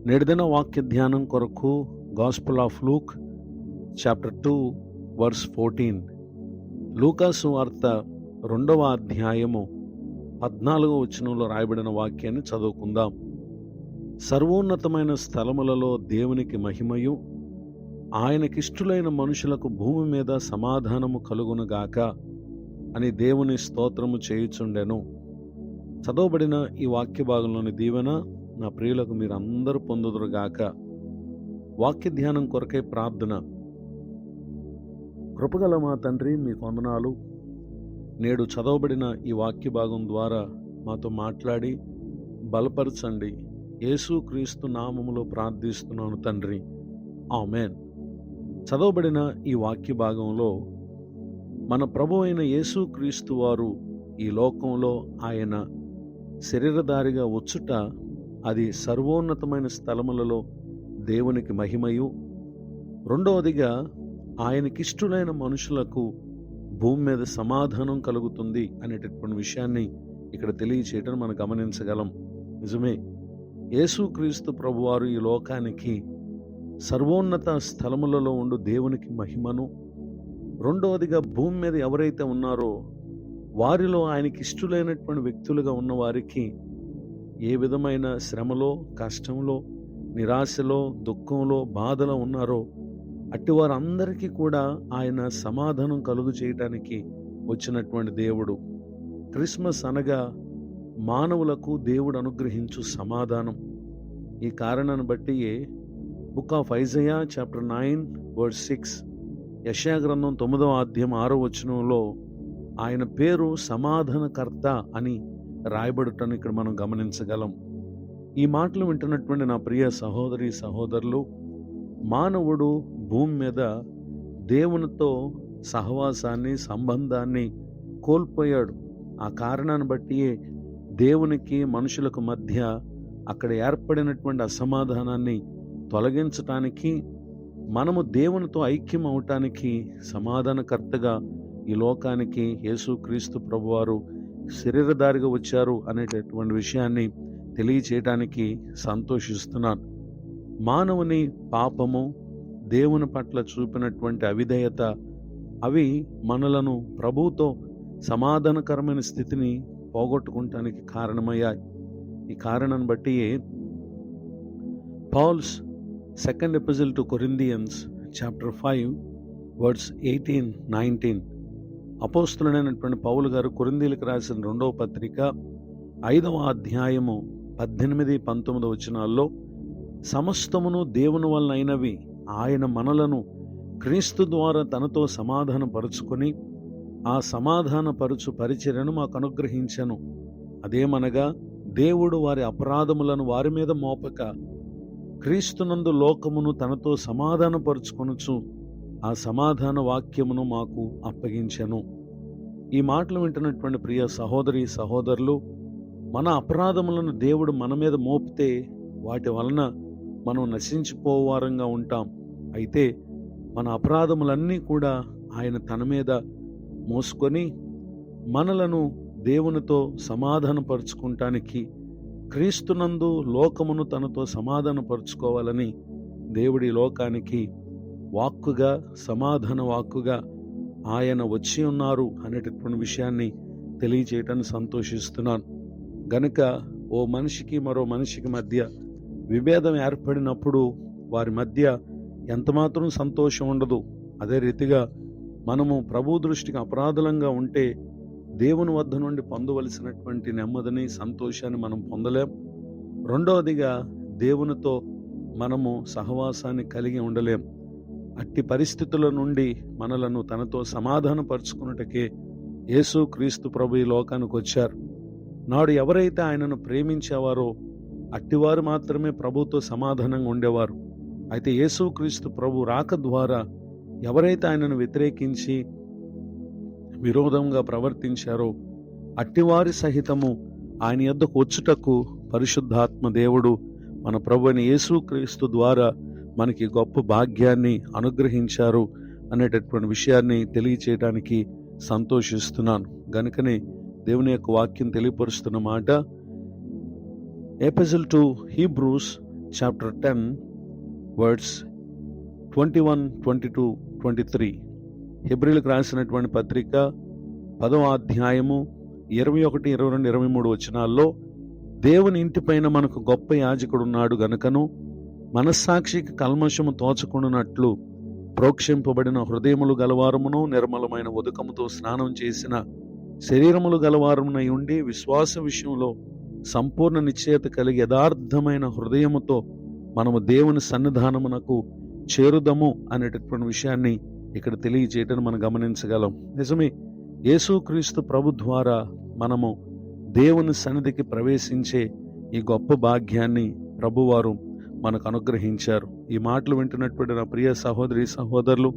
నేటిదిన వాక్య ధ్యానం కొరకు gospel of Luke chapter 2 verse 14. లూకాసు వార్త 2వ అధ్యాయము 14వ వచనంలో రాయబడిన వాక్యాన్ని చదువుకుందాం. సర్వోన్నతమైన స్థలములలో దేవునికి మహిమయు, ఆయనకిష్టులైన మనుషులకు భూమి మీద సమాధానము కలుగునుగాక అని దేవుని స్తోత్రము చేయుచుండెను. చదవబడిన ఈ వాక్య భాగంలోని దీవెన నా ప్రియులకు మీరు అందరూ పొందుదురుగాక. వాక్య ధ్యానం కొరకై ప్రార్థన. కృపగల మా తండ్రి, మీకు వందనాలు. నేడు చదవబడిన ఈ వాక్య భాగం ద్వారా మాతో మాట్లాడి బలపరచండి. యేసుక్రీస్తు నామములో ప్రార్థిస్తున్నాను తండ్రి, ఆమేన్. చదవబడిన ఈ వాక్య భాగంలో మన ప్రభు అయిన యేసుక్రీస్తు వారు ఈ లోకంలో ఆయన శరీరధారిగా వచ్చుట, అది సర్వోన్నతమైన స్థలములలో దేవునికి మహిమయు, రెండవదిగా ఆయనకిష్టులైన మనుషులకు భూమి మీద సమాధానం కలుగుతుంది అనేటటువంటి విషయాన్ని ఇక్కడ తెలియచేయటం మనం గమనించగలం. నిజమే, యేసుక్రీస్తు ప్రభువారు ఈ లోకానికి సర్వోన్నత స్థలములలో ఉండు దేవునికి మహిమను, రెండవదిగా భూమి మీద ఎవరైతే ఉన్నారో వారిలో ఆయనకి ఇష్టలైనటువంటి వ్యక్తులుగా ఉన్న వారికి ఏ విధమైన శ్రమలో, కష్టంలో, నిరాశలో, దుఃఖంలో, బాధలో ఉన్నారో అట్టి వారందరికీ కూడా ఆయన సమాధానం కలుగు చేయటానికి వచ్చినటువంటి దేవుడు. క్రిస్మస్ అనగా మానవులకు దేవుడు అనుగ్రహించు సమాధానం. ఈ కారణాన్ని బట్టి book of Isaiah chapter 9 verse 6, యెషయా గ్రంథం 9వ అధ్యాయం 6వ వచనంలో ఆయన పేరు సమాధానకర్త అని రాయబడుటను ఇక్కడ మనం గమనించగలం. ఈ మాటలు వింటున్నటువంటి నా ప్రియ సహోదరి సహోదరులు, మానవుడు భూమి మీద దేవునితో సహవాసాన్ని, సంబంధాన్ని కోల్పోయాడు. ఆ కారణాన్ని బట్టి దేవునికి మనుషులకు మధ్య అక్కడ ఏర్పడినటువంటి అసమాధానాన్ని తొలగించటానికి, మనము దేవునితో ఐక్యం అవటానికి సమాధానకర్తగా ఈ లోకానికి యేసుక్రీస్తు ప్రభువారు శరీరధారిగా వచ్చారు అనేటటువంటి విషయాన్ని తెలియచేయటానికి సంతోషిస్తున్నాను. మానవుని పాపము, దేవుని పట్ల చూపినటువంటి అవిధేయత, అవి మనలను ప్రభువుతో సమాధానకరమైన స్థితిని పోగొట్టుకుంటానికి కారణమయ్యాయి. ఈ కారణాన్ని బట్టి Paul's second epistle to Corinthians chapter 5 words 18-19, అపోస్తులుడైనటువంటి పౌలు గారు కొరింథీయులకు రాసిన 2వ పత్రిక 5వ అధ్యాయము 18-19 వచనాల్లో, సమస్తమును దేవుని వలన అయినవి, ఆయన మనలను క్రీస్తు ద్వారా తనతో సమాధానపరుచుకొని ఆ సమాధానపరుచు పరిచర్యను మాకు అనుగ్రహించెను. అదేమనగా, దేవుడు వారి అపరాధములను వారి మీద మోపక క్రీస్తునందు లోకమును తనతో సమాధానపరుచుకొనుచు ఆ సమాధాన వాక్యమును మాకు అప్పగించెను. ఈ మాటలు వింటున్నటువంటి ప్రియ సహోదరి సహోదరులు, మన అపరాధములను దేవుడు మన మీద మోపితే వాటి వలన మనం నశించిపోవారంగా ఉంటాం. అయితే మన అపరాధములన్నీ కూడా ఆయన తన మీద మోసుకొని మనలను దేవునితో సమాధానపరుచుకుంటానికి, క్రీస్తునందు లోకమును తనతో సమాధానపరుచుకోవాలని దేవుడి లోకానికి వాక్కుగా, సమాధాన వాక్కుగా ఆయన వచ్చి ఉన్నారు అనేటటువంటి విషయాన్ని తెలియచేయటాన్ని సంతోషిస్తున్నాను. గనుక ఓ మనిషికి మరో మనిషికి మధ్య విభేదం ఏర్పడినప్పుడు వారి మధ్య ఎంతమాత్రం సంతోషం ఉండదు. అదే రీతిగా మనము ప్రభు దృష్టికి అపరాధులంగా ఉంటే దేవుని వద్ద నుండి పొందవలసినటువంటి నెమ్మదిని, సంతోషాన్ని మనం పొందలేం. రెండవదిగా దేవునితో మనము సహవాసాన్ని కలిగి ఉండలేం. అట్టి పరిస్థితుల నుండి మనలను తనతో సమాధానపరుచుకున్నటకే యేసుక్రీస్తు ప్రభు ఈ లోకానికి వచ్చారు. నాడు ఎవరైతే ఆయనను ప్రేమించేవారో అట్టివారు మాత్రమే ప్రభుతో సమాధానంగా ఉండేవారు. అయితే యేసుక్రీస్తు ప్రభు రాక ద్వారా ఎవరైతే ఆయనను వ్యతిరేకించి విరోధంగా ప్రవర్తించారో అట్టివారి సహితము ఆయన యొద్దకు వచ్చుటకు పరిశుద్ధాత్మ దేవుడు మన ప్రభు అయిన యేసుక్రీస్తు ద్వారా మనకి గొప్ప భాగ్యాన్ని అనుగ్రహించారు అనేటటువంటి విషయాన్ని తెలియచేయడానికి సంతోషిస్తున్నాను. గనుకనే దేవుని యొక్క వాక్యం తెలియపరుస్తున్న మాట, ఎపిజిల్ టు హీబ్రూస్ చాప్టర్ 10 వర్డ్స్ 21, 22, 23. హెబ్రీలకు రాసినటువంటి పత్రిక 10వ అధ్యాయము 21, 22, 23 వచనాల్లో దేవుని ఇంటిపైన మనకు గొప్ప యాజకుడున్నాడు గనుకను మనస్సాక్షికి కల్మషము తోచకుండునట్లు ప్రోక్షింపబడిన హృదయములు గలవారమును నిర్మలమైన ఉదకముతో స్నానం చేసిన శరీరములు గలవారమునై ఉండి విశ్వాస విషయంలో సంపూర్ణ నిశ్చయత కలిగి యథార్థమైన హృదయముతో మనము దేవుని సన్నిధానమునకు చేరుదము అనేటటువంటి విషయాన్ని ఇక్కడ తెలియజేయటం మనం గమనించగలం. నిజమే, యేసుక్రీస్తు ప్రభు ద్వారా మనము దేవుని సన్నిధికి ప్రవేశించే ఈ గొప్ప భాగ్యాన్ని ప్రభువారు మనకు అనుగ్రహించారు. ఈ మాటలు వింటున్నటువంటి నా ప్రియ సహోదరి సహోదరులు,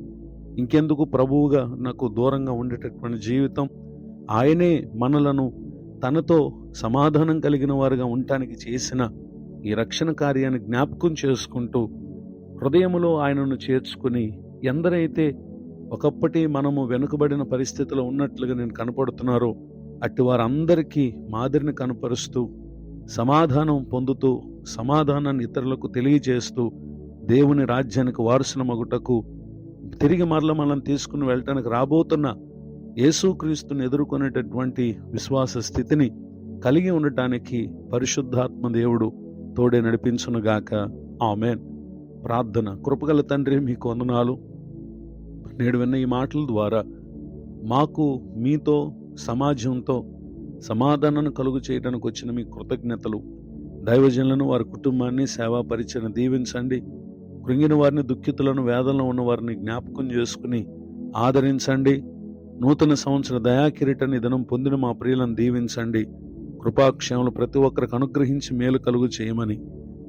ఇంకెందుకు ప్రభువుగా నాకు దూరంగా ఉండేటటువంటి జీవితం? ఆయనే మనలను తనతో సమాధానం కలిగిన వారుగా ఉండటానికి చేసిన ఈ రక్షణ కార్యాన్ని జ్ఞాపకం చేసుకుంటూ హృదయములో ఆయనను చేర్చుకుని, ఎందరైతే ఒకప్పటి మనము వెనుకబడిన పరిస్థితిలో ఉన్నట్లుగా నేను కనపడుతున్నారో అట్టి వారందరికీ మాదిరిని కనపరుస్తూ సమాధానం పొందుతూ సమాధానాన్ని ఇతరులకు తెలియజేస్తూ దేవుని రాజ్యానికి వారసులమగుటకు తిరిగి మనల్ని తీసుకుని వెళ్ళటానికి రాబోతున్న యేసుక్రీస్తుని ఎదుర్కొనేటటువంటి విశ్వాస స్థితిని కలిగి ఉండటానికి పరిశుద్ధాత్మ దేవుడు తోడే నడిపించునుగాక. ఆమేన్. ప్రార్థన. కృపగల తండ్రి, మీకు వందనాలు. నేడు విన్న ఈ మాటల ద్వారా మాకు మీతో సమాజంతో సమాధానాన్ని కలుగు చేయడానికి వచ్చిన మీ కృతజ్ఞతలు. దైవజనులను, వారి కుటుంబాన్ని, సేవా పరిచయను దీవించండి. కృంగిన వారిని, దుఃఖితులను, వేదనలో ఉన్న వారిని జ్ఞాపకం చేసుకుని ఆదరించండి. నూతన సంవత్సర దయాకిరీటాన్ని దినం పొందిన మా ప్రియులను దీవించండి. కృపాక్షేమలు ప్రతి ఒక్కరికి అనుగ్రహించి మేలు కలుగు చేయమని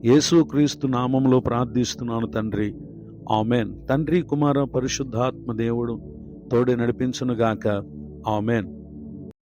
యేసుక్రీస్తు నామములో ప్రార్థిస్తున్నాను తండ్రి. ఆమేన్. తండ్రి, కుమార, పరిశుద్ధాత్మ దేవుడు తోడే నడిపించునుగాక. ఆమేన్.